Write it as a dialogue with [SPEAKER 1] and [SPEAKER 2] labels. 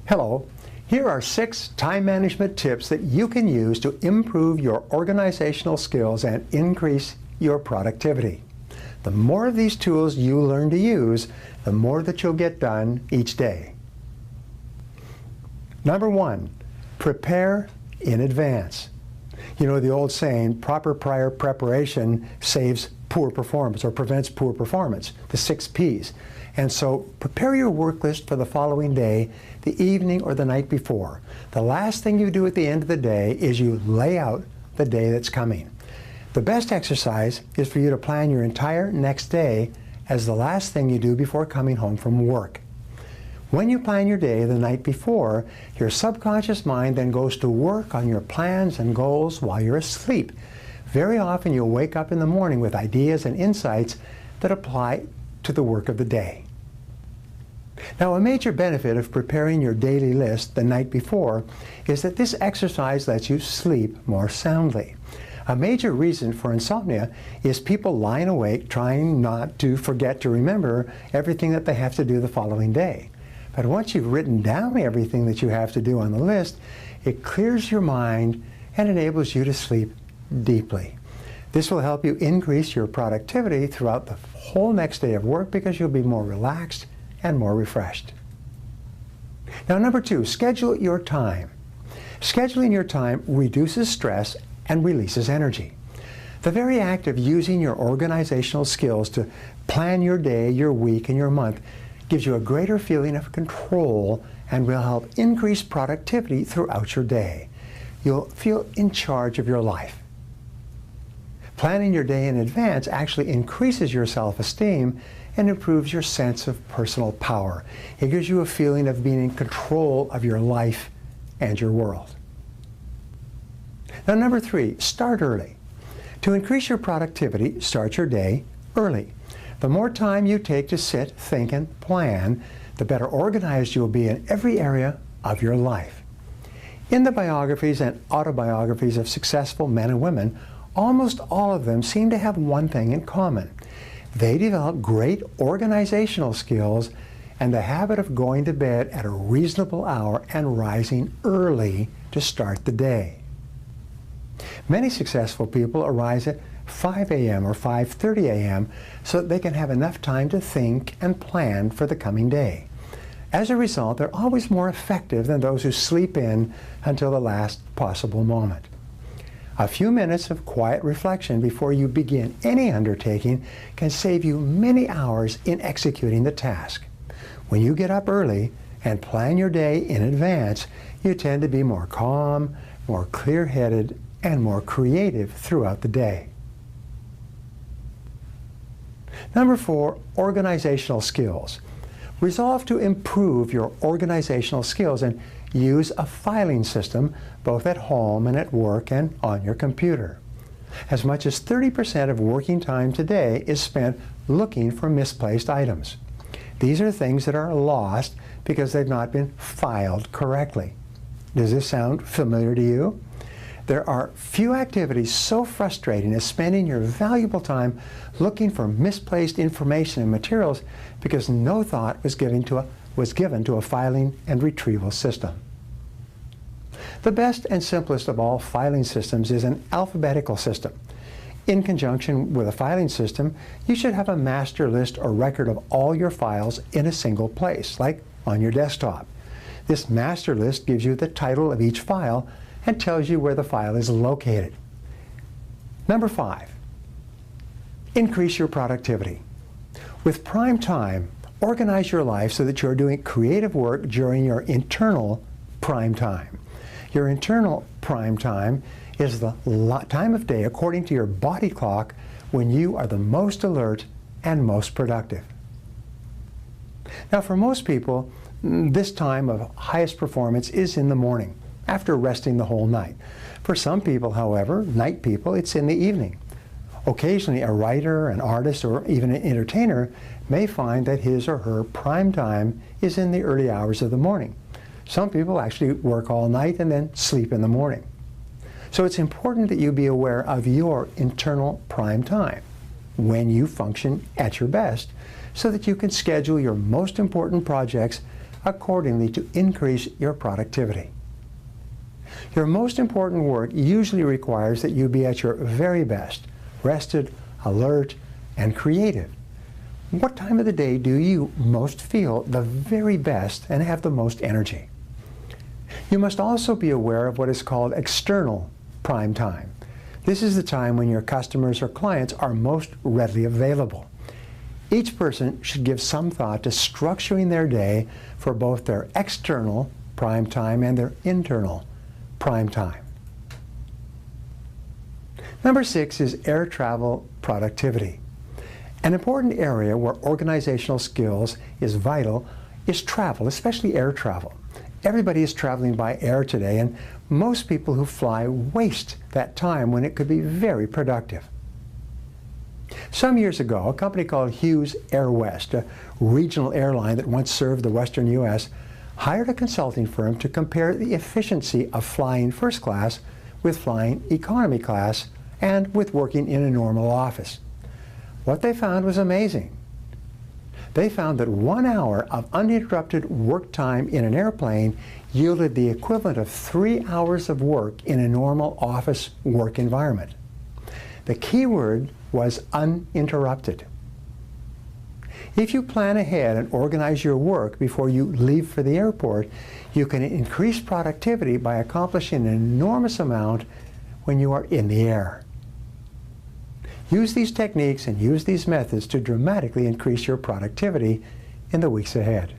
[SPEAKER 1] Hello, here are 6 time management tips that you can use to improve your organizational skills and increase your productivity. The more of these tools you learn to use, the more that you'll get done each day. Number 1, prepare in advance. You know the old saying, proper prior preparation saves poor performance or prevents poor performance, the 6 P's. And so prepare your work list for the following day, the evening or the night before. The last thing you do at the end of the day is you lay out the day that's coming. The best exercise is for you to plan your entire next day as the last thing you do before coming home from work. When you plan your day the night before, your subconscious mind then goes to work on your plans and goals while you're asleep. Very often you'll wake up in the morning with ideas and insights that apply to the work of the day. Now, a major benefit of preparing your daily list the night before is that this exercise lets you sleep more soundly. A major reason for insomnia is people lying awake trying not to forget to remember everything that they have to do the following day. But once you've written down everything that you have to do on the list, it clears your mind and enables you to sleep deeply. This will help you increase your productivity throughout the whole next day of work because you'll be more relaxed and more refreshed. Now, number 2, schedule your time. Scheduling your time reduces stress and releases energy. The very act of using your organizational skills to plan your day, your week, and your month gives you a greater feeling of control and will help increase productivity throughout your day. You'll feel in charge of your life. Planning your day in advance actually increases your self-esteem and improves your sense of personal power. It gives you a feeling of being in control of your life and your world. Now, number 3, start early. To increase your productivity, start your day early. The more time you take to sit, think, and plan, the better organized you'll be in every area of your life. In the biographies and autobiographies of successful men and women, almost all of them seem to have one thing in common. They developed great organizational skills and the habit of going to bed at a reasonable hour and rising early to start the day. Many successful people arise at 5 a.m. or 5:30 a.m. so that they can have enough time to think and plan for the coming day. As a result, they're always more effective than those who sleep in until the last possible moment. A few minutes of quiet reflection before you begin any undertaking can save you many hours in executing the task. When you get up early and plan your day in advance, you tend to be more calm, more clear-headed, and more creative throughout the day. Number 4, organizational skills. Resolve to improve your organizational skills and use a filing system both at home and at work and on your computer. As much as 30% of working time today is spent looking for misplaced items. These are things that are lost because they've not been filed correctly. Does this sound familiar to you? There are few activities so frustrating as spending your valuable time looking for misplaced information and materials because no thought was given to a filing and retrieval system. The best and simplest of all filing systems is an alphabetical system. In conjunction with a filing system, you should have a master list or record of all your files in a single place, like on your desktop. This master list gives you the title of each file and tells you where the file is located. Number 5, increase your productivity. With prime time, organize your life so that you're doing creative work during your internal prime time. Your internal prime time is the time of day according to your body clock when you are the most alert and most productive. Now, for most people, this time of highest performance is in the morning, after resting the whole night. For some people, however, night people, it's in the evening. Occasionally, a writer, an artist, or even an entertainer may find that his or her prime time is in the early hours of the morning. Some people actually work all night and then sleep in the morning. So it's important that you be aware of your internal prime time, when you function at your best, so that you can schedule your most important projects accordingly to increase your productivity. Your most important work usually requires that you be at your very best, rested, alert, and creative. What time of the day do you most feel the very best and have the most energy? You must also be aware of what is called external prime time. This is the time when your customers or clients are most readily available. Each person should give some thought to structuring their day for both their external prime time and their internal prime time. Number 6 is air travel productivity. An important area where organizational skills is vital is travel, especially air travel. Everybody is traveling by air today, and most people who fly waste that time when it could be very productive. Some years ago, a company called Hughes Air West, a regional airline that once served the western U.S., hired a consulting firm to compare the efficiency of flying first class with flying economy class and with working in a normal office. What they found was amazing. They found that 1 hour of uninterrupted work time in an airplane yielded the equivalent of 3 hours of work in a normal office work environment. The key word was uninterrupted. If you plan ahead and organize your work before you leave for the airport, you can increase productivity by accomplishing an enormous amount when you are in the air. Use these techniques and use these methods to dramatically increase your productivity in the weeks ahead.